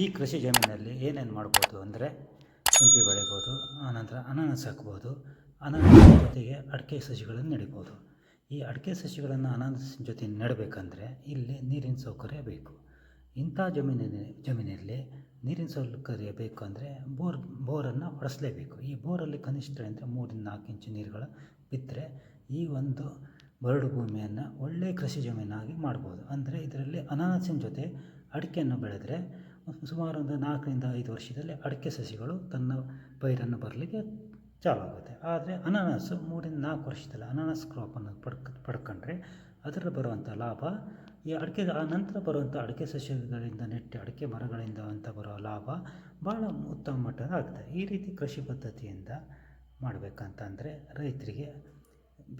ಈ ಕೃಷಿ ಜಮೀನಲ್ಲಿ ಏನೇನು ಮಾಡ್ಬೋದು ಅಂದರೆ ಶುಂಠಿ ಬೆಳಿಬೋದು, ಆನಂತರ ಅನಾನಸ್ ಹಾಕ್ಬೋದು. ಅನಾನಸ್ ಜೊತೆಗೆ ಅಡಿಕೆ ಸಸಿಗಳನ್ನು ನೆಡ್ಬೋದು. ಈ ಅಡಿಕೆ ಸಸಿಗಳನ್ನು ಅನಾನಸ್ ಜೊತೆ ನೆಡಬೇಕಂದ್ರೆ ಇಲ್ಲಿ ನೀರಿನ ಸೌಕರ್ಯ ಬೇಕು. ಇಂಥ ಜಮೀನಲ್ಲಿ ನೀರಿನ ಸೌಕರ್ಯ ಬೇಕು ಅಂದರೆ ಬೋರನ್ನು ಹೊಡೆಸಲೇಬೇಕು. ಈ ಬೋರಲ್ಲಿ ಕನಿಷ್ಠ ಅಂದರೆ 3-4 ಇಂಚು ನೀರುಗಳು ಬಿದ್ದರೆ ಈ ಒಂದು ಬರಡು ಭೂಮಿಯನ್ನು ಒಳ್ಳೆಯ ಕೃಷಿ ಜಮೀನಾಗಿ ಮಾಡ್ಬೋದು. ಅಂದರೆ ಇದರಲ್ಲಿ ಅನಾನಸಿನ ಜೊತೆ ಅಡಿಕೆಯನ್ನು ಬೆಳೆದರೆ ಸುಮಾರು ಒಂದು 4-5 ವರ್ಷದಲ್ಲಿ ಅಡಿಕೆ ಸಸಿಗಳು ತನ್ನ ಪೈರನ್ನು ಬರಲಿಕ್ಕೆ ಚಾಲು ಆಗುತ್ತೆ. ಆದರೆ ಅನಾನಸು 3-4 ವರ್ಷದಲ್ಲಿ ಅನಾನಸ್ ಕ್ರಾಪನ್ನು ಪಡ್ಕೊಂಡ್ರೆ ಅದರ ಬರುವಂಥ ಲಾಭ ಈ ಅಡಿಕೆ ಆ ನಂತರ ಬರುವಂಥ ಅಡಿಕೆ ಸಸ್ಯಗಳಿಂದ ನೆಟ್ಟು ಅಡಿಕೆ ಮರಗಳಿಂದ ಅಂತ ಬರೋ ಲಾಭ ಭಾಳ ಉತ್ತಮ ಮಟ್ಟದ ಆಗುತ್ತೆ. ಈ ರೀತಿ ಕೃಷಿ ಪದ್ಧತಿಯಿಂದ ಮಾಡಬೇಕಂತಂದರೆ ರೈತರಿಗೆ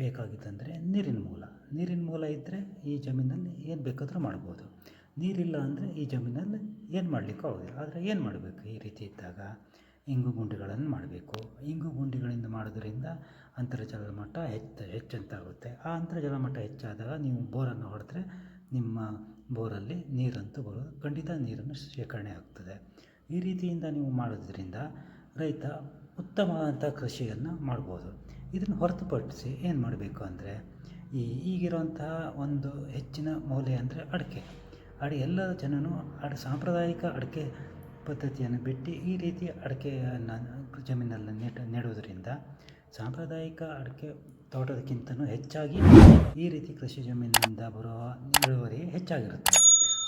ಬೇಕಾಗಿತ್ತಂದರೆ ನೀರಿನ ಮೂಲ ಇದ್ದರೆ ಈ ಜಮೀನಲ್ಲಿ ಏನು ಬೇಕಾದರೂ ಮಾಡ್ಬೋದು. ನೀರಿಲ್ಲ ಅಂದರೆ ಈ ಜಮೀನಲ್ಲಿ ಏನು ಮಾಡಲಿಕ್ಕೂ ಆಗೋದಿಲ್ಲ. ಆದರೆ ಏನು ಮಾಡಬೇಕು ಈ ರೀತಿ ಇದ್ದಾಗ? ಇಂಗು ಗುಂಡಿಗಳನ್ನು ಮಾಡಬೇಕು. ಇಂಗು ಗುಂಡಿಗಳಿಂದ ಮಾಡೋದ್ರಿಂದ ಅಂತರ್ಜಲದ ಮಟ್ಟ ಹೆಚ್ಚಂತಾಗುತ್ತೆ. ಆ ಅಂತರ್ಜಲ ಮಟ್ಟ ಹೆಚ್ಚಾದಾಗ ನೀವು ಬೋರನ್ನು ಹೊಡೆದ್ರೆ ನಿಮ್ಮ ಬೋರಲ್ಲಿ ನೀರಂತೂ ಬರೋದು ಖಂಡಿತ, ನೀರನ್ನು ಶೇಖರಣೆ ಆಗ್ತದೆ. ಈ ರೀತಿಯಿಂದ ನೀವು ಮಾಡೋದ್ರಿಂದ ರೈತ ಉತ್ತಮವಾದಂಥ ಕೃಷಿಯನ್ನು ಮಾಡ್ಬೋದು. ಇದನ್ನು ಹೊರತುಪಡಿಸಿ ಏನು ಮಾಡಬೇಕು ಅಂದರೆ ಈಗಿರುವಂತಹ ಒಂದು ಹೆಚ್ಚಿನ ಮೌಲ್ಯ ಅಂದರೆ ಅಡಿಕೆ. ಎಲ್ಲ ಜನನು ಸಾಂಪ್ರದಾಯಿಕ ಅಡಿಕೆ ಪದ್ಧತಿಯನ್ನು ಬಿಟ್ಟು ಈ ರೀತಿ ಅಡಿಕೆಯನ್ನು ಜಮೀನಲ್ಲಿ ನೆಡುವುದರಿಂದ ಸಾಂಪ್ರದಾಯಿಕ ಅಡಿಕೆ ತೋಟದಕ್ಕಿಂತಲೂ ಹೆಚ್ಚಾಗಿ ಈ ರೀತಿ ಕೃಷಿ ಜಮೀನಿನಿಂದ ಬರುವ ಇಳುವರಿ ಹೆಚ್ಚಾಗಿರುತ್ತೆ.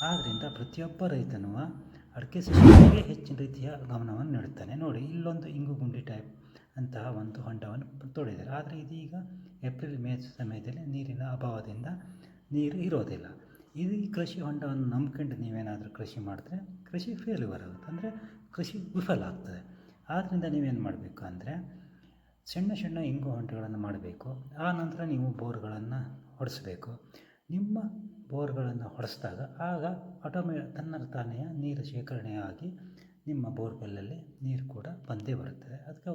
ಆದ್ದರಿಂದ ಪ್ರತಿಯೊಬ್ಬ ರೈತನೂ ಅಡಿಕೆ ಸಸ್ಯಗಳಿಗೆ ಹೆಚ್ಚಿನ ರೀತಿಯ ಗಮನವನ್ನು ನೀಡುತ್ತಾನೆ. ನೋಡಿ, ಇಲ್ಲೊಂದು ಇಂಗು ಗುಂಡಿ ಟೈಪ್ ಅಂತಹ ಒಂದು ಹೊಂಡವನ್ನು ತೋಡಿದ್ದಾರೆ. ಆದರೆ ಇದೀಗ ಏಪ್ರಿಲ್-ಮೇ ಸಮಯದಲ್ಲಿ ನೀರಿನ ಅಭಾವದಿಂದ ನೀರು ಇರೋದಿಲ್ಲ. ಈ ಕೃಷಿ ಹೊಂಡವನ್ನು ನಂಬ್ಕೊಂಡು ನೀವೇನಾದರೂ ಕೃಷಿ ಮಾಡಿದ್ರೆ ಕೃಷಿ ಫೇಲ್ಯೂರ್ ಆಗುತ್ತೆ, ಅಂದರೆ ಕೃಷಿ ವಿಫಲ ಆಗ್ತದೆ. ಆದ್ದರಿಂದ ನೀವೇನು ಮಾಡಬೇಕು ಅಂದರೆ ಸಣ್ಣ ಇಂಗು ಹೊಂಡಗಳನ್ನು ಮಾಡಬೇಕು. ಆ ನಂತರ ನೀವು ಬೋರ್ಗಳನ್ನು ಹೊಡೆಸಬೇಕು. ನಿಮ್ಮ ಬೋರ್ಗಳನ್ನು ಹೊಡೆಸಿದಾಗ ಆಗ ತಾನೇ ನೀರು ಶೇಖರಣೆಯಾಗಿ ನಿಮ್ಮ ಬೋರ್ವೆಲ್ಲಲ್ಲಿ ನೀರು ಕೂಡ ಬಂದೇ ಬರುತ್ತದೆ. ಅದಕ್ಕೆ